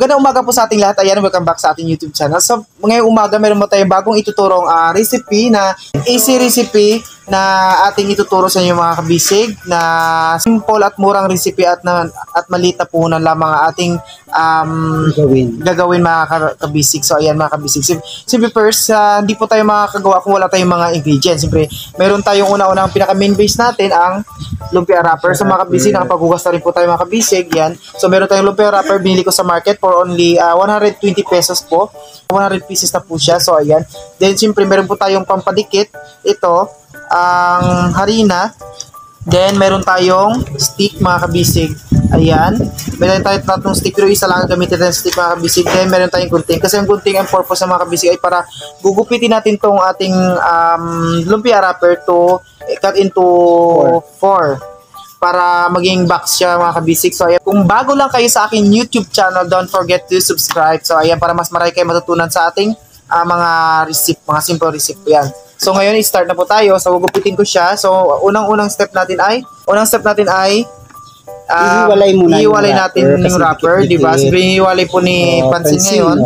Magandang umaga po sa ating lahat. Ayan, welcome back sa ating YouTube channel. So, ngayong umaga, meron mo tayong bagong ituturong recipe na easy recipe na ating ituturo sa inyo mga kabisig na simple at murang recipe at maliit na puhunan lamang ating gagawin mga kabisig. So, ayan mga kabisig. Siyempre first, hindi po tayo makakagawa kung wala tayong mga ingredients. Siyempre, meron tayong una-unang pinaka-main base natin, ang lumpia wrapper. So, mga kabisig, nakapaghugas na rin po tayo mga kabisig. Yan. So, meron tayong lumpia wrapper. Binili ko sa market for only 120 pesos po. 100 pieces na po siya. So, ayan. Then, siyempre, meron po tayong pampadikit. Ito, ang harina. Then, meron tayong stick, mga kabisig. Ayan. Meron tayong tatlong stick, pero isa lang ang gamitin natin stick, mga kabisig. Then, meron tayong gunting. Kasi ang gunting, ang purpose ng mga kabisig ay para gugupitin natin tong ating lumpia wrapper to cut into 4. Para maging box siya mga kabisig. So, ayan. Kung bago lang kayo sa aking YouTube channel, don't forget to subscribe. So, ayan, para mas marami kayo matutunan sa ating mga recipe, mga simple recipe yan. So, ngayon, i-start na po tayo. So, gugupitin ko siya. So, unang step natin ay ihiwalay natin yung wrapper, di ba? Sabi hiwalay po ni Pansin ngayon.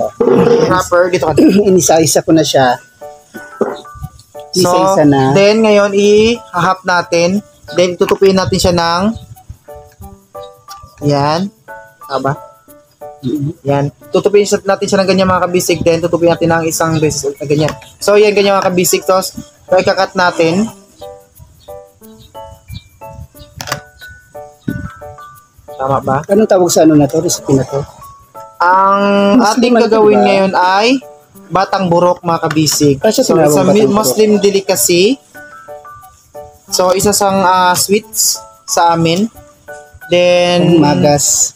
Wrapper, dito ka. Inisa-isa ko na siya. So, then, ngayon, i-hap natin. Then, tutupin natin siya ng yan. Tama? Yan. Tutupin natin siya ng ganyan mga kabisig. Then, tutupin natin ng isang beses na ganyan. So, yan ganyan mga kabisig. Tapos, ikakat natin. Tama ba? Anong tawag sa ano na to? Recipe na to? Ang ating gagawin ngayon ay batang burok mga kabisig. So, it's a Muslim delicacy. So, isa sang sweets sa amin. Then, magas.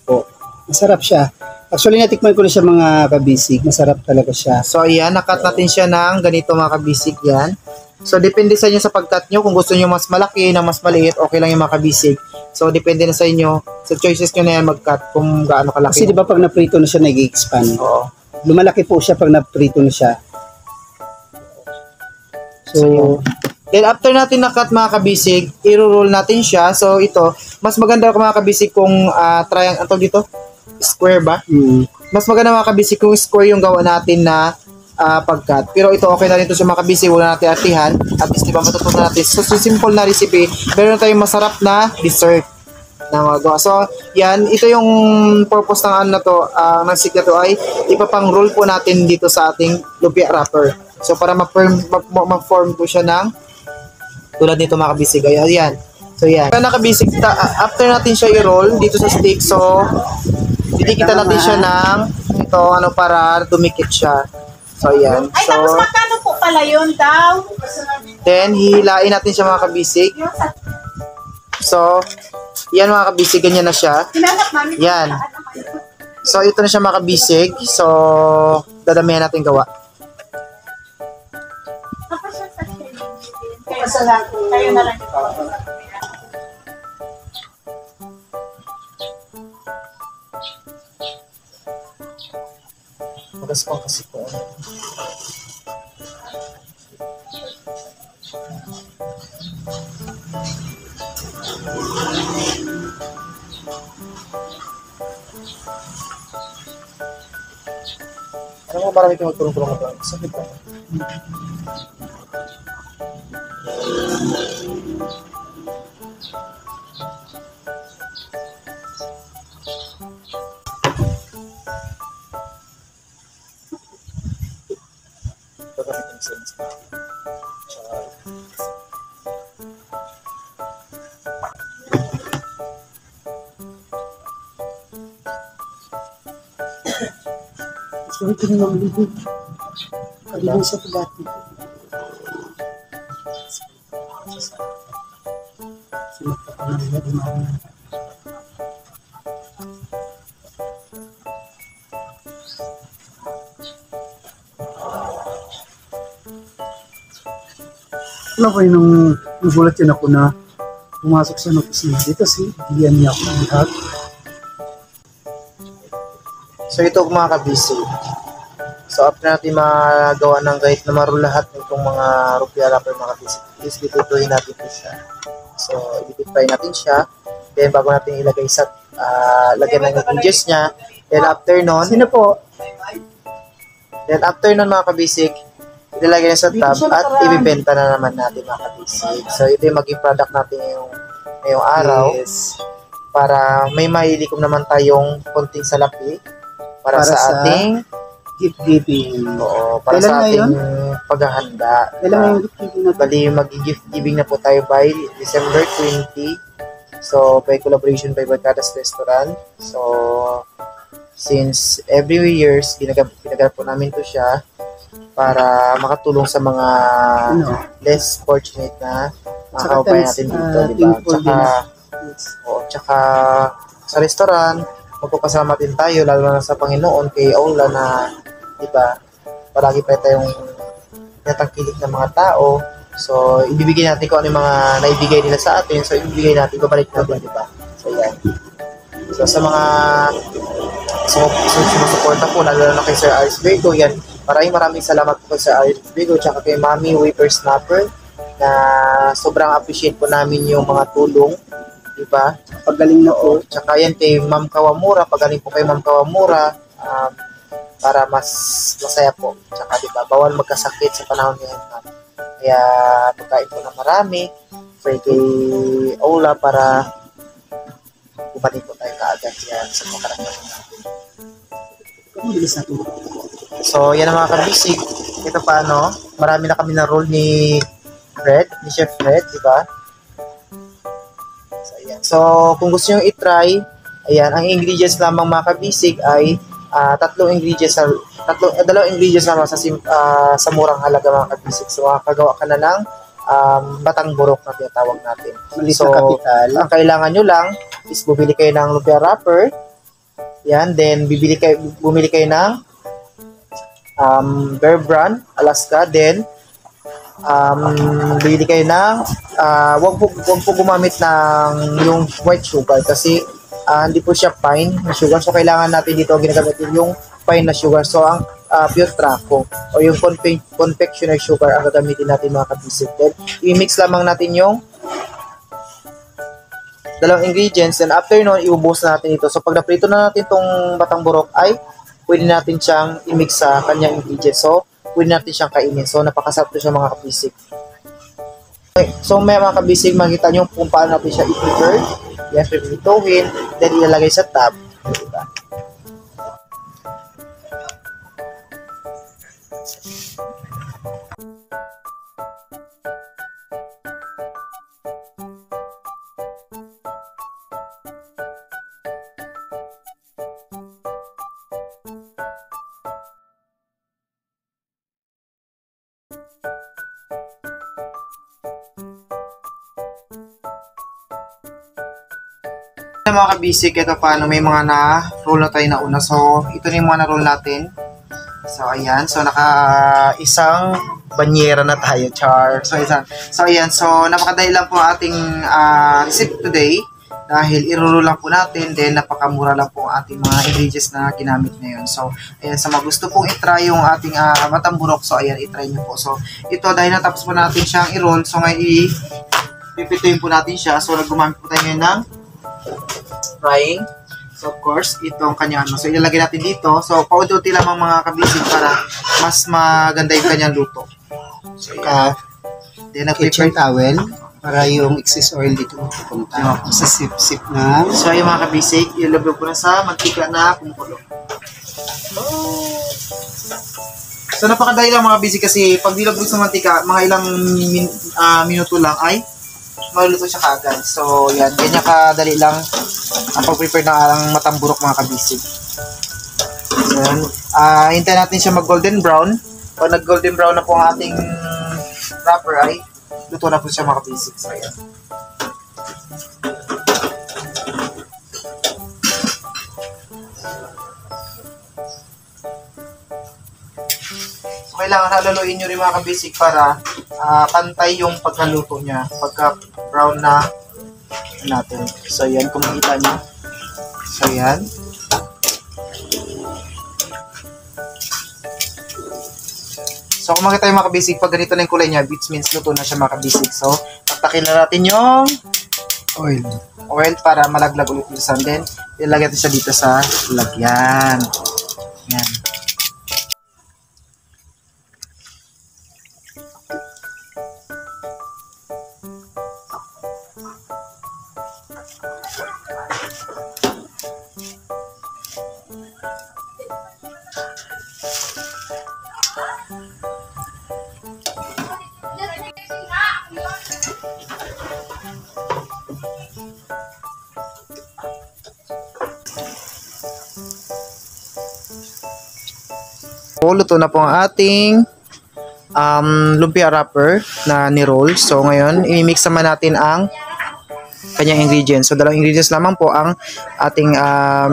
Oh, masarap siya. Actually, natikman ko na siya mga kabisig. Masarap talaga siya. So, ayan. Nakat natin siya ng ganito mga kabisig yan. So, depende sa inyo sa pagkat nyo. Kung gusto nyo mas malaki na mas maliit, okay lang yung mga kabisig. So, depende na sa inyo. Sa choices nyo na yan mag-cut kung gaano kalaki. Kasi di ba pag naprito na siya, nag-expand. Oo. Lumalaki po siya pag naprito na siya. So, then after natin na-cut mga kabisig, i-roll natin siya. So ito, mas maganda mga kabisig kung triangle, ano dito? Square ba? Mas maganda mga kabisig kung square yung gawa natin na pag-cut. Pero ito okay na rin ito sa mga kabisig, wala natin atihan. At least diba matutunan natin. So simple na recipe, meron tayong masarap na dessert na magawa. So yan, ito yung purpose ng ano na to, ng stick na to ay ipapang roll po natin dito sa ating lumpia wrapper. So para ma-form po siya ng tulad nito mga kabisig. Ayan. So yan. Kaya nakabisig, after natin siya i-roll dito sa stick, so didikitan natin siya ng ito, ano, para dumikit siya. So yan. Ay, so, tapos magkano po pala yun daw? Then, hilain natin siya mga kabisig. So, yan mga kabisig, ganyan na siya. Yan. So, ito na siya mga kabisig. So, dadamihan natin gawa. Kayo na lang. Magaspang kasi po. Alam mo, marami kang magturong-turong ito. Sakit pa. so ito na lang dito. Kalilang sa pagati. Alam ko nung nagulat yun ako na pumasok sa opisina dito si diyan niya ako lahat. So ito mga kabisig. So after natin magawa ng kahit na maro lahat nitong mga lumpia wrapper mga kabisig, please ditutuhin natin po siya. So i-fry natin siya. Then bago natin ilagay sa lagyan ng ingredients niya, Then after nun, Sino po? mga kabisig, ilalagay na sa tab at ibibenta na naman natin mga kabisig. So ito yung maging product natin ngayong araw Yes. para may mailikom naman tayong konting salapi para sa ating gift giving. para Kailan sa na ating paghahanda. Kailan nga yung gift giving natin? Bali, mag-gift giving na po tayo by December 20. So, by collaboration by Barcadas Restaurant. So, since every years, ginaganap po namin to siya para makatulong sa mga less fortunate na mga Tsaka kababayan thanks, natin dito, di ba? thankful Tsaka, tsaka sa restaurant, magpapasama din tayo, lalo na sa Panginoon, kay Aula na, di ba, palagi pa tayong natangkilik ng mga tao. So, ibibigay natin kung ano yung mga naibigay nila sa atin. So, ibibigay natin, babalik natin, di ba? So, yan. So, sa mga sumusuporta po, lalo na kay Sir Aris Virgo, yan. Maraming salamat po kay Sir Aris Virgo, tsaka kay Mami Whippersnapper, na sobrang appreciate po namin yung mga tulong, di ba? Pagaling na po. Tsaka yan kay Ma'am Kawamura, pagaling po kay Ma'am Kawamura, para mas masaya po. Tsaka di ba, bawal magkasakit sa panahon ngayon natin. Kaya pagkain po na marami, pray kay Ola para bumalik po tayo kaagad yan sa mga karamdaman natin. Bilis na po. So yan ang mga kabisig. Ito paano, marami na kami na roll ni Chef Fred, di ba? So, ayan. So, kung gusto nyo i-try, ayan, ang ingredients lamang mga kabisig ay dalawang ingredients lamang sa murang halaga mga kabisig. So, makakagawa ka na ng batang burok na tinatawag natin. Malis So, na kapital. ang kailangan nyo lang is bumili kayo ng lumpia wrapper. Yan, then bumili kayo ng Bear Brand, Alaska, then bili kayo ng wag po gumamit ng yung white sugar kasi hindi po siya fine na sugar, so kailangan natin dito ginagamit yung fine na sugar. So ang pure traco o yung confectioner sugar ang gagamitin natin mga kabisig. Then i-mix lamang natin yung dalawang ingredients, and after nun iubuhos na natin ito. So pag naprito na natin tong batang burok ay pwede natin siyang i-mix sa kanyang ingredients. So pwede natin siyang kainin. So, napakasarap siya mga kabisig. Okay. So, may mga kabisig, makikita nyo kung paano natin siya i-prepare. Yan, pipituhin, then ilalagay sa tab. Diba? Mga kabisig, ito paano may mga na-roll na tayo na una. So, ito na yung mga na-roll natin. So, ayan. So, isang banyera na tayo, char. So, ayan. So, napakadali lang po ating recipe today. Dahil i-roll lang po natin. Then, napakamura lang po ating mga ingredients na ginamit ngayon. So, ayan. Sa mga gusto pong i-try yung ating batang burok. So, ayan. I-try nyo po. So, ito dahil natapos po natin siyang i-roll. So, ngayon pipituin po natin siya. So, nagumamit po tayo ngayon ng frying. So, of course, ito ang kanyang So, ilalagay natin dito. So, paunti-unti lamang mga kabisig para mas maganda yung kanyang luto. So, then, Kitchen towel para yung excess oil dito mapupunta sa sip-sip na. So, yung mga kabisig, ilagay po na sa mantika na kumukulo. So, napakadali lang mga kabisig kasi pag nilagay sa mantika, mga ilang minuto lang ay maluluto siya kaagad. So, yan. Ganyan kadali lang ang pag-prepare ng matamburok mga kabisig. So, yan. Hintayin natin siya mag-golden brown. Pag nag-golden brown na po ang ating wrapper ay luto na po siya mga kabisig. So, yan. So, kailangan haluluin nyo rin mga kabisig para pantay yung pagkaluto niya. Pagka brown na natin. So, yan. Kung makita nyo. So, yan. So, kung makita yung mga kabisig, pag ganito na yung kulay niya, which means luto na siya mga kabisig. So, patakin na natin yung oil para malaglag ulit yung sun. Then, ilagay natin siya dito sa lagyan. Yan. Luto na po ang ating lumpia wrapper na ni-roll. So ngayon, i-mix naman natin ang kanyang ingredients. So dalawang ingredients lamang po ang ating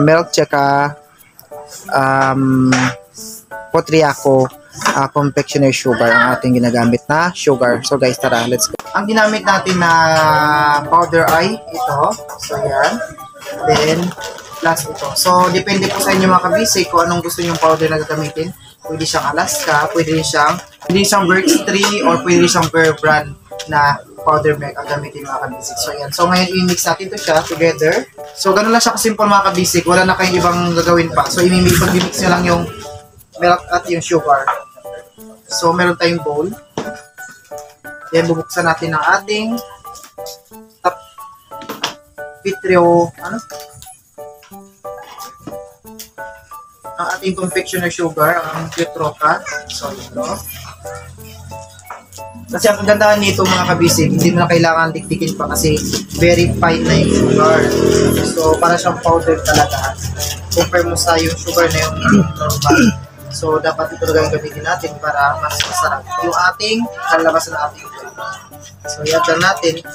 milk tsaka Potriaco confectioner sugar ang ating ginagamit na sugar. So guys, tara, let's go. Ang ginamit natin na powder ay ito. So yan. Then plus ito. So depende po sa inyo mga kabisig kung anong gusto niyo powder na gagamitin. Pwede siyang Alaska, pwede rin siyang Birch Tree, or pwede rin siyang Bear Brand na powder milk ang gamitin mga kabisig. So yan. So ngayon i-mix natin ito siya together. So ganun lang siya kasimple mga kabisig. Wala na kayong ibang gagawin pa. So i-mix nyo lang yung milk at yung sugar. So meron tayong bowl. Then bubuksan natin ang ating ang ating confectioner sugar, ang Petroca. So ito. Kasi ang kagandahan nito mga kabisig, hindi mo na kailangan dikdikin pa kasi very fine na yung sugar. So para siyang powder talaga. Compare mo sa yung sugar na yung normal. So dapat ito talaga yung gamitin natin para mas masarap yung ating kalabasan ng ating food. So i-add lang natin.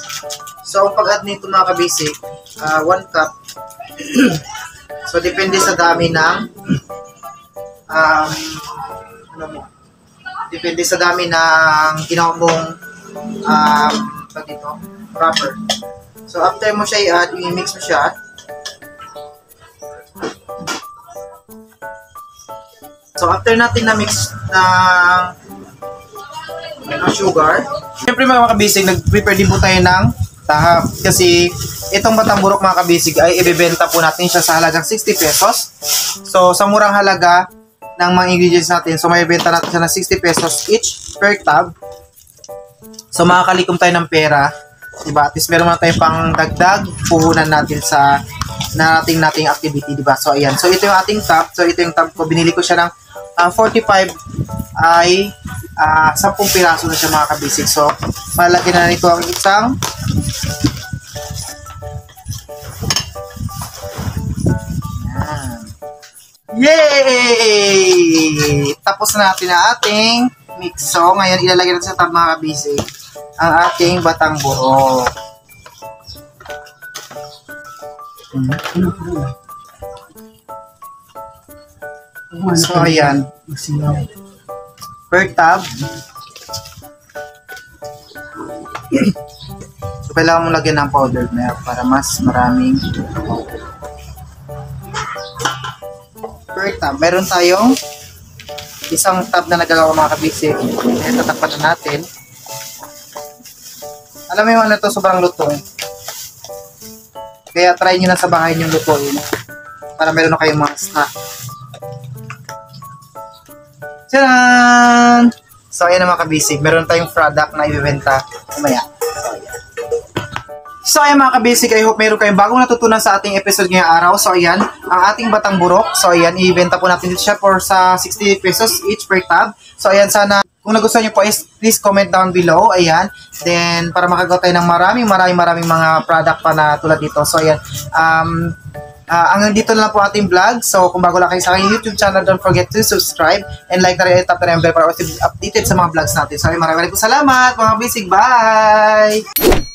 So ang pag-add nito mga kabisig, 1 cup. So depende sa dami ng depende sa dami ng ginawa mong wrapper. So after mo siya i-add, i-mix mo siya. So after natin na mix ng sugar, siyempre mga kabisig, nag-prepare din po tayo ng tahap. Kasi itong batang burok mga kabisig ay ibebenta po natin siya sa halagang 60 pesos. So sa murang halaga ng mga ingredients natin, so may benta natin siya ng 60 pesos each per tab. So makakalikom tayo ng pera, diba? At least meron na tayong pang dagdag puhunan natin sa nating activity, diba? So ayan, so ito yung ating tab. So ito yung tab ko, binili ko siya ng 45 ay 10 piraso na siya mga kabisig. So malagyan na nito ang isang yay! Tapos na natin ang ating mix. So, ngayon ilalagay natin sa tab mga kabisig ang ating batang burok. So, ayan. Per tab. So, kailangan mo lagyan ng powdered milk para mas maraming per tab. Meron tayong isang tab na nagagawa mga kabisig. Ayan, tatakpan na natin. Alam mo yung ano to, sobrang lutong. Kaya try nyo na sa bahay yung lutuin para meron na kayong mga snack. Tcharan! So ayan na mga kabisig, meron tayong product na ibibenta kumaya. So ayan mga kabisig, I hope meron kayong bagong natutunan sa ating episode ngayong araw. So ayan, ang ating batang burok. So ayan, ibenta po natin dito siya for sa 60 pesos each per tab. So ayan, sana kung nagustuhan nyo po is please comment down below. Ayan, then para makagawa tayo ng maraming mga product pa na tulad dito. So ayan, hanggang dito na lang po ating vlog. So kung bago lang kayo sa aking YouTube channel, don't forget to subscribe and like na rin, tap na rin bell para updated sa mga vlogs natin. So maraming salamat mga kabisig. Bye!